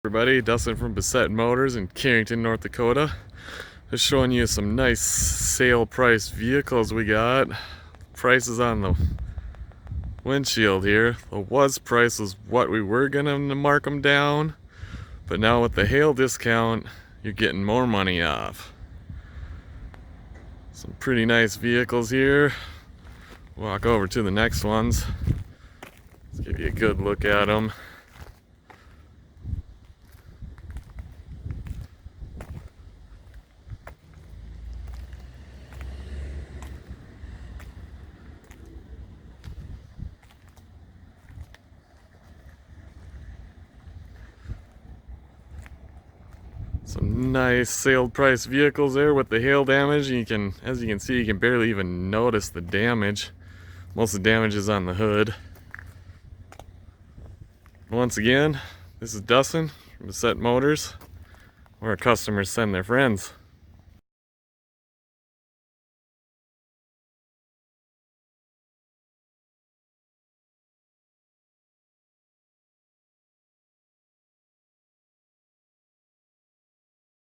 Everybody, Dustin from Bassett Motors in Carrington, North Dakota. Just showing you some nice sale price vehicles we got. Prices on the windshield here. The was price was what we were gonna mark them down, but now with the hail discount, you're getting more money off. Some pretty nice vehicles here. Walk over to the next ones. Let's give you a good look at them. Some nice sale price vehicles there with the hail damage. You can, as you can see, you can barely even notice the damage. Most of the damage is on the hood. Once again, this is Dustin from Bassett Motors, where our customers send their friends.